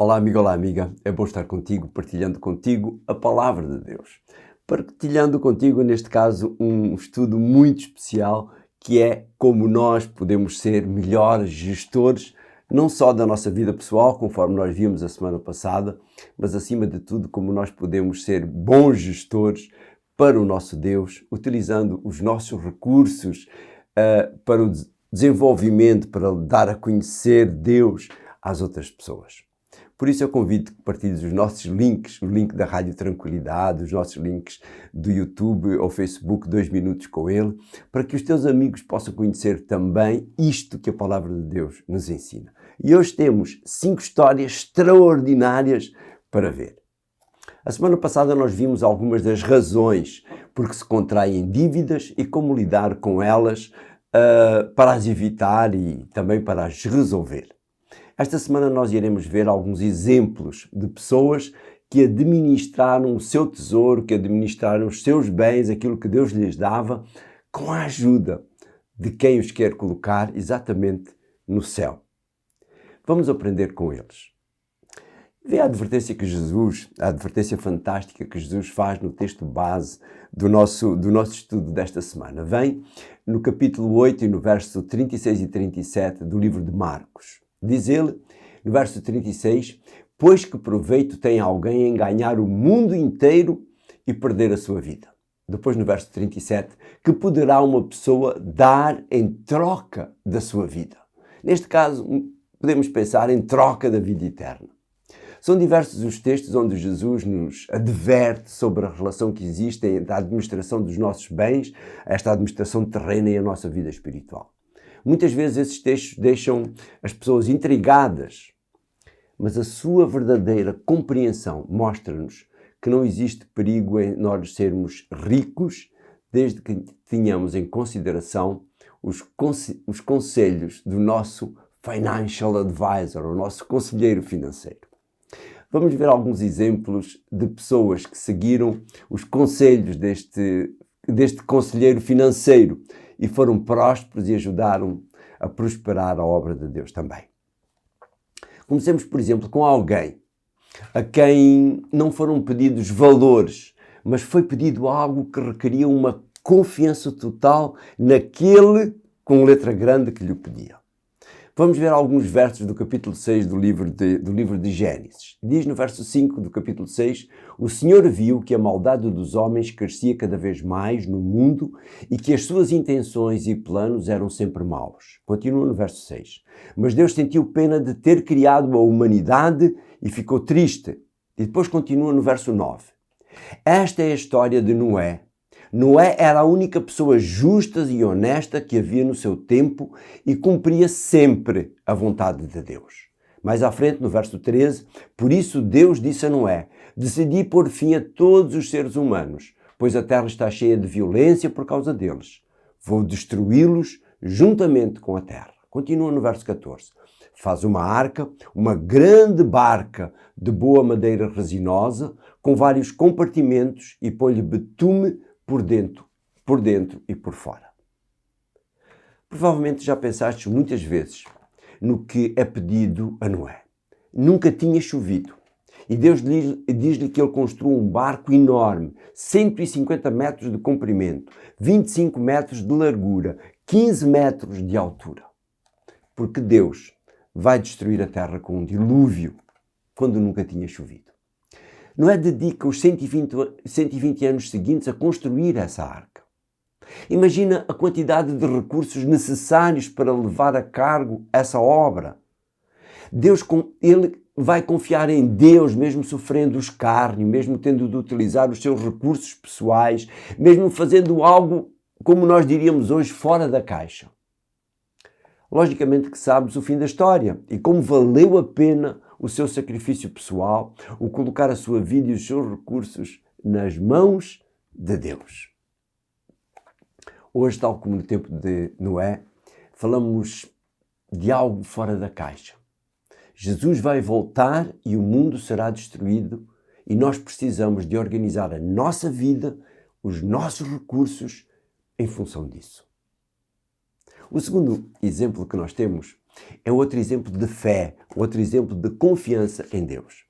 Olá amigo, olá amiga, é bom estar contigo, partilhando contigo a Palavra de Deus. Partilhando contigo, neste caso, um estudo muito especial que é como nós podemos ser melhores gestores, não só da nossa vida pessoal, conforme nós vimos a semana passada, mas acima de tudo como nós podemos ser bons gestores para o nosso Deus, utilizando os nossos recursos para o desenvolvimento, para dar a conhecer Deus às outras pessoas. Por isso eu convido que partilhes os nossos links, o link da Rádio Tranquilidade, os nossos links do YouTube ou Facebook, 2 minutos com ele, para que os teus amigos possam conhecer também isto que a Palavra de Deus nos ensina. E hoje temos 5 histórias extraordinárias para ver. A semana passada nós vimos algumas das razões por que se contraem dívidas e como lidar com elas para as evitar e também para as resolver. Esta semana nós iremos ver alguns exemplos de pessoas que administraram o seu tesouro, que administraram os seus bens, aquilo que Deus lhes dava, com a ajuda de quem os quer colocar exatamente no céu. Vamos aprender com eles. Vê a advertência a advertência fantástica que Jesus faz no texto base do nosso estudo desta semana. Vem no capítulo 8 e no verso 36 e 37 do livro de Marcos. Diz ele, no verso 36, pois que proveito tem alguém em ganhar o mundo inteiro e perder a sua vida. Depois no verso 37, que poderá uma pessoa dar em troca da sua vida. Neste caso, podemos pensar em troca da vida eterna. São diversos os textos onde Jesus nos adverte sobre a relação que existe entre a administração dos nossos bens, esta administração terrena e a nossa vida espiritual. Muitas vezes esses textos deixam as pessoas intrigadas, mas a sua verdadeira compreensão mostra-nos que não existe perigo em nós sermos ricos, desde que tenhamos em consideração os conselhos do nosso financial advisor, o nosso conselheiro financeiro. Vamos ver alguns exemplos de pessoas que seguiram os conselhos deste conselheiro financeiro e foram prósperos e ajudaram a prosperar a obra de Deus também. Comecemos, por exemplo, com alguém a quem não foram pedidos valores, mas foi pedido algo que requeria uma confiança total naquele com letra grande que lhe pedia. Vamos ver alguns versos do capítulo 6 do livro de Gênesis. Diz no verso 5 do capítulo 6, o Senhor viu que a maldade dos homens crescia cada vez mais no mundo e que as suas intenções e planos eram sempre maus. Continua no verso 6. Mas Deus sentiu pena de ter criado a humanidade e ficou triste. E depois continua no verso 9. Esta é a história de Noé. Noé era a única pessoa justa e honesta que havia no seu tempo e cumpria sempre a vontade de Deus. Mais à frente, no verso 13, por isso Deus disse a Noé, decidi pôr fim a todos os seres humanos, pois a terra está cheia de violência por causa deles. Vou destruí-los juntamente com a terra. Continua no verso 14. Faz uma arca, uma grande barca de boa madeira resinosa, com vários compartimentos e põe-lhe betume por dentro e por fora. Provavelmente já pensaste muitas vezes no que é pedido a Noé. Nunca tinha chovido. E Deus diz-lhe que ele construiu um barco enorme, 150 metros de comprimento, 25 metros de largura, 15 metros de altura. Porque Deus vai destruir a terra com um dilúvio, quando nunca tinha chovido. Noé dedica os 120 anos seguintes a construir essa arca. Imagina a quantidade de recursos necessários para levar a cargo essa obra. Ele vai confiar em Deus, mesmo sofrendo o escárnio, mesmo tendo de utilizar os seus recursos pessoais, mesmo fazendo algo, como nós diríamos hoje, fora da caixa. Logicamente que sabes o fim da história e como valeu a pena o seu sacrifício pessoal, o colocar a sua vida e os seus recursos nas mãos de Deus. Hoje, tal como no tempo de Noé, falamos de algo fora da caixa. Jesus vai voltar e o mundo será destruído e nós precisamos de organizar a nossa vida, os nossos recursos em função disso. O segundo exemplo que nós temos é outro exemplo de fé, outro exemplo de confiança em Deus.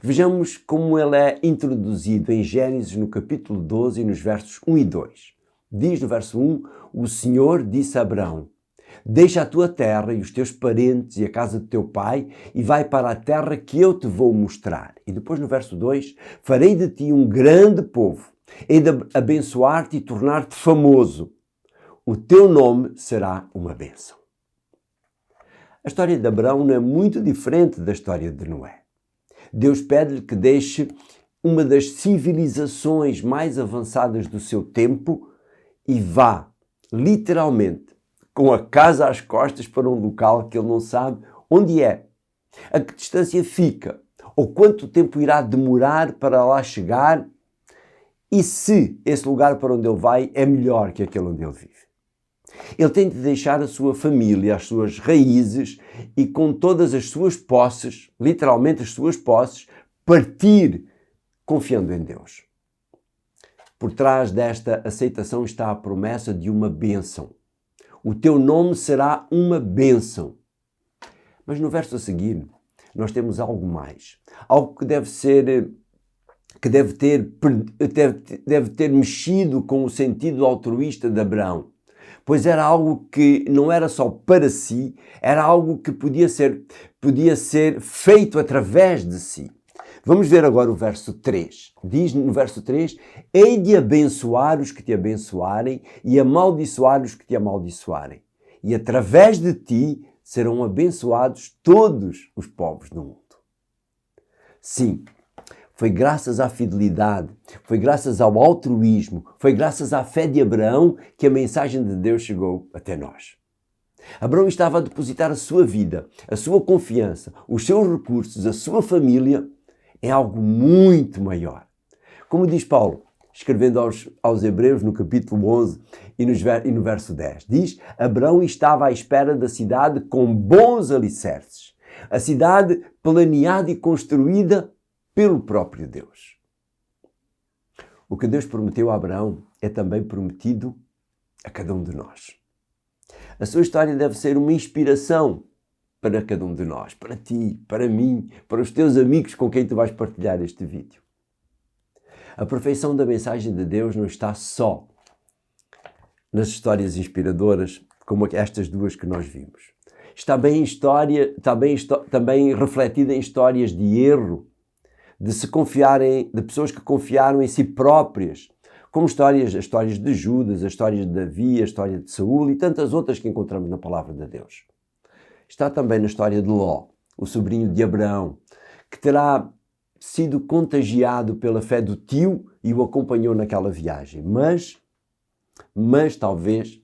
Vejamos como ele é introduzido em Gênesis no capítulo 12 e nos versos 1 e 2. Diz no verso 1, o Senhor disse a Abrão, deixa a tua terra e os teus parentes e a casa do teu pai e vai para a terra que eu te vou mostrar. E depois no verso 2, farei de ti um grande povo, hei de abençoar-te e tornar-te famoso. O teu nome será uma bênção. A história de Abrão não é muito diferente da história de Noé. Deus pede-lhe que deixe uma das civilizações mais avançadas do seu tempo e vá, literalmente, com a casa às costas para um local que ele não sabe onde é, a que distância fica, ou quanto tempo irá demorar para lá chegar e se esse lugar para onde ele vai é melhor que aquele onde ele vive. Ele tem de deixar a sua família, as suas raízes e com todas as suas posses, literalmente as suas posses, partir confiando em Deus. Por trás desta aceitação está a promessa de uma bênção. O teu nome será uma bênção. Mas no verso a seguir, nós temos algo mais. Algo que deve ter mexido com o sentido altruísta de Abraão. Pois era algo que não era só para si, era algo que podia ser feito através de si. Vamos ver agora o verso 3. Diz no verso 3, hei de abençoar os que te abençoarem e amaldiçoar os que te amaldiçoarem. E através de ti serão abençoados todos os povos do mundo. Sim, foi graças à fidelidade, foi graças ao altruísmo, foi graças à fé de Abraão que a mensagem de Deus chegou até nós. Abraão estava a depositar a sua vida, a sua confiança, os seus recursos, a sua família em algo muito maior. Como diz Paulo, escrevendo aos Hebreus no capítulo 11 e no verso 10, diz, Abraão estava à espera da cidade com bons alicerces, a cidade planeada e construída pelo próprio Deus. O que Deus prometeu a Abraão é também prometido a cada um de nós. A sua história deve ser uma inspiração para cada um de nós, para ti, para mim, para os teus amigos com quem tu vais partilhar este vídeo. A perfeição da mensagem de Deus não está só nas histórias inspiradoras, como estas duas que nós vimos. Está também refletida em histórias de erro, de pessoas que confiaram em si próprias, como as histórias de Judas, as histórias de Davi, a história de Saúl e tantas outras que encontramos na palavra de Deus. Está também na história de Ló, o sobrinho de Abraão, que terá sido contagiado pela fé do tio e o acompanhou naquela viagem, mas talvez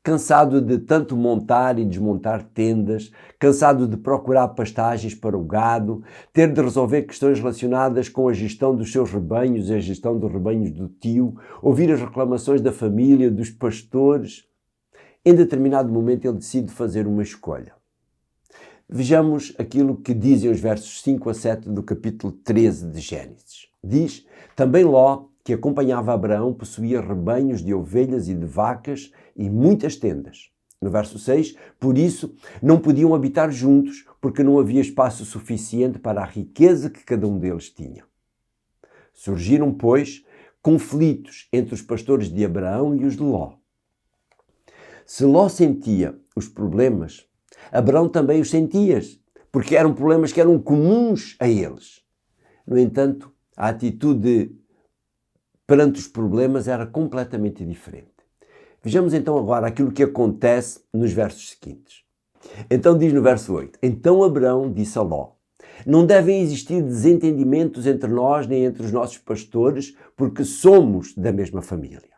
cansado de tanto montar e desmontar tendas, cansado de procurar pastagens para o gado, ter de resolver questões relacionadas com a gestão dos seus rebanhos e a gestão dos rebanhos do tio, ouvir as reclamações da família, dos pastores. Em determinado momento ele decide fazer uma escolha. Vejamos aquilo que dizem os versos 5 a 7 do capítulo 13 de Gênesis. Diz, também Ló, que acompanhava Abraão, possuía rebanhos de ovelhas e de vacas e muitas tendas. No verso 6, por isso, não podiam habitar juntos, porque não havia espaço suficiente para a riqueza que cada um deles tinha. Surgiram, pois, conflitos entre os pastores de Abraão e os de Ló. Se Ló sentia os problemas, Abraão também os sentia, porque eram problemas que eram comuns a eles. No entanto, a atitude perante os problemas era completamente diferente. Vejamos então agora aquilo que acontece nos versos seguintes. Então diz no verso 8, então Abraão disse a Ló, não devem existir desentendimentos entre nós nem entre os nossos pastores, porque somos da mesma família.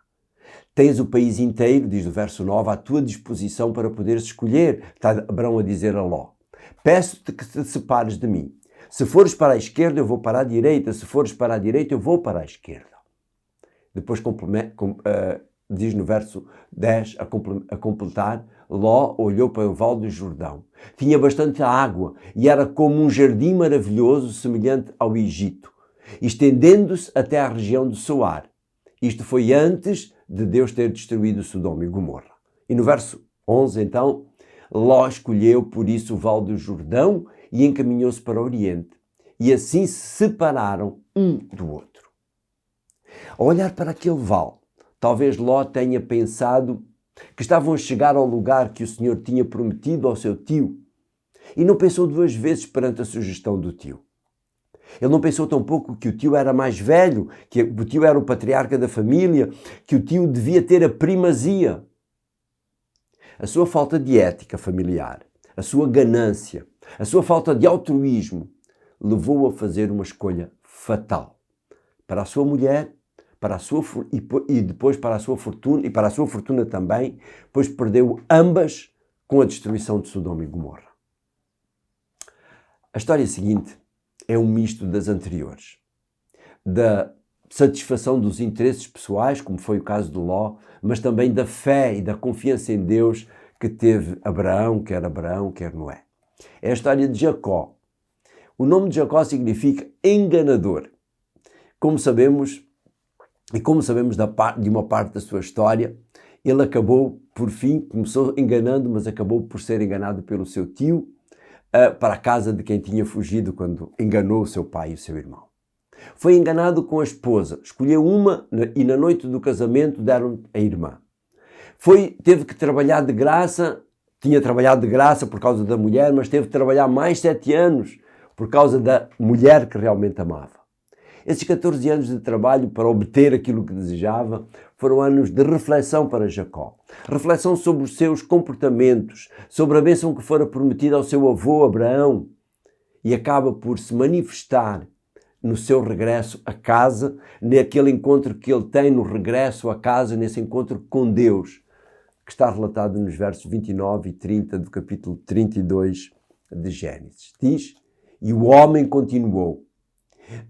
Tens o país inteiro, diz o verso 9, à tua disposição para poderes escolher, está Abraão a dizer a Ló. Peço-te que te separes de mim. Se fores para a esquerda, eu vou para a direita. Se fores para a direita, eu vou para a esquerda. Depois diz no verso 10, a completar, Ló olhou para o vale do Jordão. Tinha bastante água e era como um jardim maravilhoso semelhante ao Egito, estendendo-se até à região de Soar. Isto foi antes de Deus ter destruído Sodoma e Gomorra. E no verso 11, então, Ló escolheu por isso o vale do Jordão e encaminhou-se para o Oriente. E assim se separaram um do outro. Ao olhar para aquele vale, talvez Ló tenha pensado que estavam a chegar ao lugar que o Senhor tinha prometido ao seu tio e não pensou duas vezes perante a sugestão do tio. Ele não pensou tampouco que o tio era mais velho, que o tio era o patriarca da família, que o tio devia ter a primazia. A sua falta de ética familiar, a sua ganância, a sua falta de altruísmo levou-o a fazer uma escolha fatal para a sua mulher, e depois para a sua fortuna, e para a sua fortuna também, pois perdeu ambas com a destruição de Sodoma e Gomorra. A história seguinte é um misto das anteriores, da satisfação dos interesses pessoais, como foi o caso de Ló, mas também da fé e da confiança em Deus que teve Abraão, quer Noé. É a história de Jacó. O nome de Jacó significa enganador. Como sabemos de uma parte da sua história, ele acabou, por fim, começou enganando, mas acabou por ser enganado pelo seu tio, para a casa de quem tinha fugido quando enganou o seu pai e o seu irmão. Foi enganado com a esposa, escolheu uma e na noite do casamento deram a irmã. Teve que trabalhar de graça, tinha trabalhado de graça por causa da mulher, mas teve que trabalhar mais 7 anos por causa da mulher que realmente amava. Esses 14 anos de trabalho para obter aquilo que desejava foram anos de reflexão para Jacó. Reflexão sobre os seus comportamentos, sobre a bênção que fora prometida ao seu avô Abraão, e acaba por se manifestar no seu regresso a casa, naquele encontro que ele tem no regresso a casa, nesse encontro com Deus, que está relatado nos versos 29 e 30 do capítulo 32 de Gênesis. Diz: "E o homem continuou: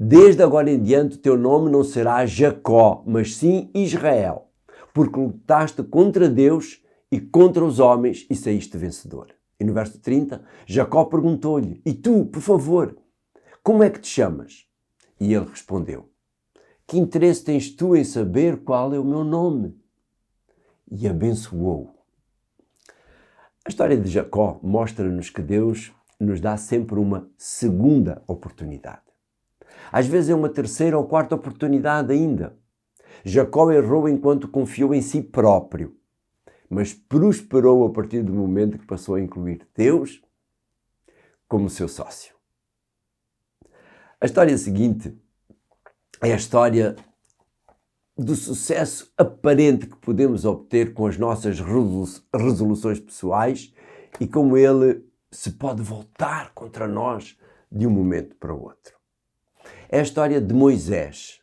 Desde agora em diante o teu nome não será Jacó, mas sim Israel, porque lutaste contra Deus e contra os homens e saíste vencedor." E no verso 30, Jacó perguntou-lhe: "E tu, por favor, como é que te chamas?" E ele respondeu: "Que interesse tens tu em saber qual é o meu nome?" E abençoou-o. A história de Jacó mostra-nos que Deus nos dá sempre uma segunda oportunidade. Às vezes é uma terceira ou quarta oportunidade ainda. Jacó errou enquanto confiou em si próprio, mas prosperou a partir do momento que passou a incluir Deus como seu sócio. A história seguinte é a história do sucesso aparente que podemos obter com as nossas resoluções pessoais e como ele se pode voltar contra nós de um momento para o outro. É a história de Moisés,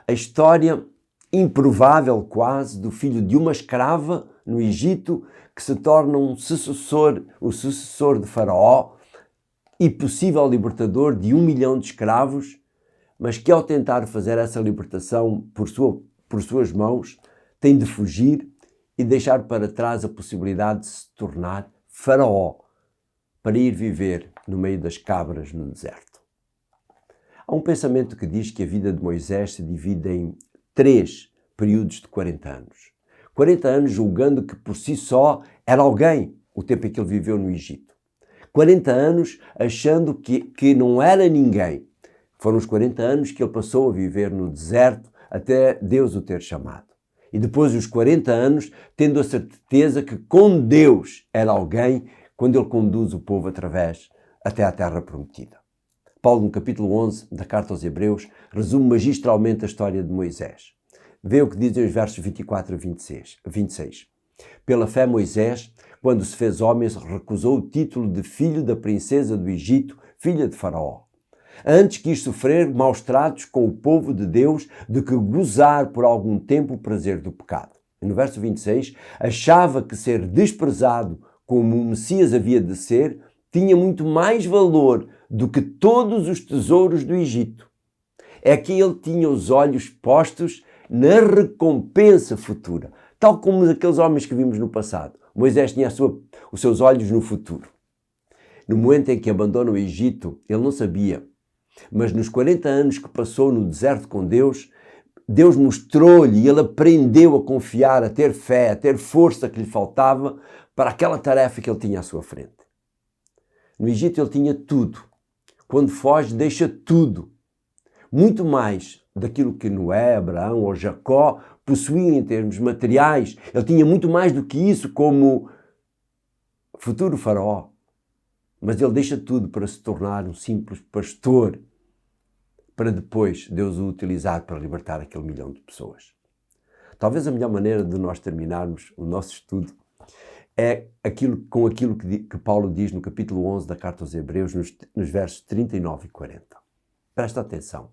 a história improvável quase do filho de uma escrava no Egito que se torna o sucessor de Faraó e possível libertador de 1 milhão de escravos, mas que ao tentar fazer essa libertação por suas mãos, tem de fugir e deixar para trás a possibilidade de se tornar Faraó, para ir viver no meio das cabras no deserto. Há um pensamento que diz que a vida de Moisés se divide em 3 períodos de 40 anos. 40 anos julgando que por si só era alguém o tempo em que ele viveu no Egito. 40 anos achando que não era ninguém. Foram os 40 anos que ele passou a viver no deserto até Deus o ter chamado. E depois os 40 anos tendo a certeza que com Deus era alguém quando ele conduz o povo até à terra prometida. Paulo, no capítulo 11 da Carta aos Hebreus, resume magistralmente a história de Moisés. Vê o que dizem os versos 24 a 26. Pela fé, Moisés, quando se fez homem, recusou o título de filho da princesa do Egito, filha de Faraó. Antes quis sofrer maus tratos com o povo de Deus do que gozar por algum tempo o prazer do pecado. E no verso 26, achava que ser desprezado como o Messias havia de ser, tinha muito mais valor do que todos os tesouros do Egito. É que ele tinha os olhos postos na recompensa futura, tal como aqueles homens que vimos no passado. Moisés tinha os seus olhos no futuro. No momento em que abandona o Egito, ele não sabia, mas nos 40 anos que passou no deserto com Deus, Deus mostrou-lhe e ele aprendeu a confiar, a ter fé, a ter força que lhe faltava para aquela tarefa que ele tinha à sua frente. No Egito ele tinha tudo. Quando foge, deixa tudo. Muito mais daquilo que Noé, Abraão ou Jacó possuíam em termos materiais. Ele tinha muito mais do que isso como futuro faraó. Mas ele deixa tudo para se tornar um simples pastor, para depois Deus o utilizar para libertar aquele milhão de pessoas. Talvez a melhor maneira de nós terminarmos o nosso estudo é com aquilo que Paulo diz no capítulo 11 da Carta aos Hebreus, nos versos 39 e 40. Presta atenção.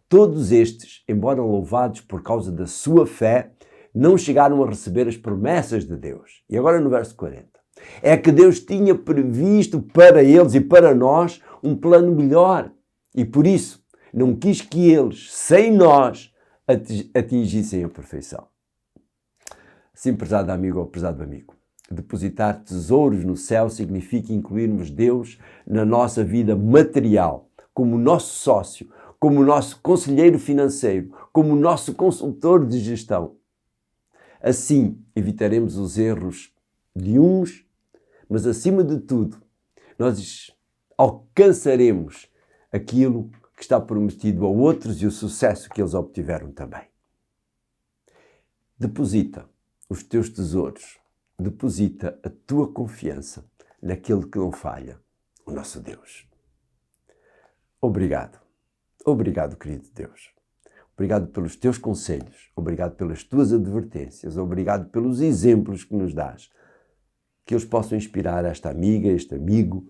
Todos estes, embora louvados por causa da sua fé, não chegaram a receber as promessas de Deus. E agora no verso 40. É que Deus tinha previsto para eles e para nós um plano melhor. E por isso, não quis que eles, sem nós, atingissem a perfeição. Sim, prezado amigo ou prezado amigo, depositar tesouros no céu significa incluirmos Deus na nossa vida material, como nosso sócio, como nosso conselheiro financeiro, como nosso consultor de gestão. Assim, evitaremos os erros de uns, mas acima de tudo, nós alcançaremos aquilo que está prometido a outros e o sucesso que eles obtiveram também. Deposita os teus tesouros, deposita a tua confiança naquele que não falha, o nosso Deus. Obrigado. Obrigado, querido Deus. Obrigado pelos teus conselhos, obrigado pelas tuas advertências, obrigado pelos exemplos que nos dás. Que eles possam inspirar esta amiga, este amigo,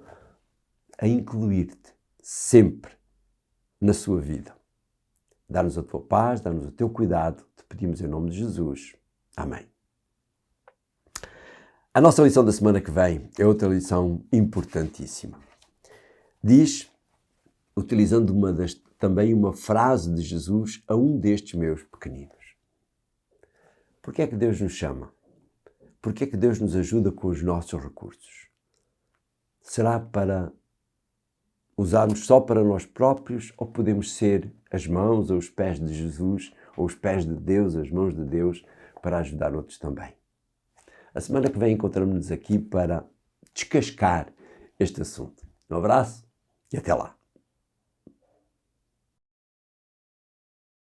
a incluir-te sempre na sua vida. Dá-nos a tua paz, dá-nos o teu cuidado, te pedimos em nome de Jesus. Amém. A nossa lição da semana que vem é outra lição importantíssima. Diz, utilizando também uma frase de Jesus a um destes meus pequeninos. Por que é que Deus nos chama? Por que é que Deus nos ajuda com os nossos recursos? Será para usarmos só para nós próprios ou podemos ser as mãos ou os pés de Jesus ou os pés de Deus, as mãos de Deus para ajudar outros também? A semana que vem encontramos-nos aqui para descascar este assunto. Um abraço e até lá!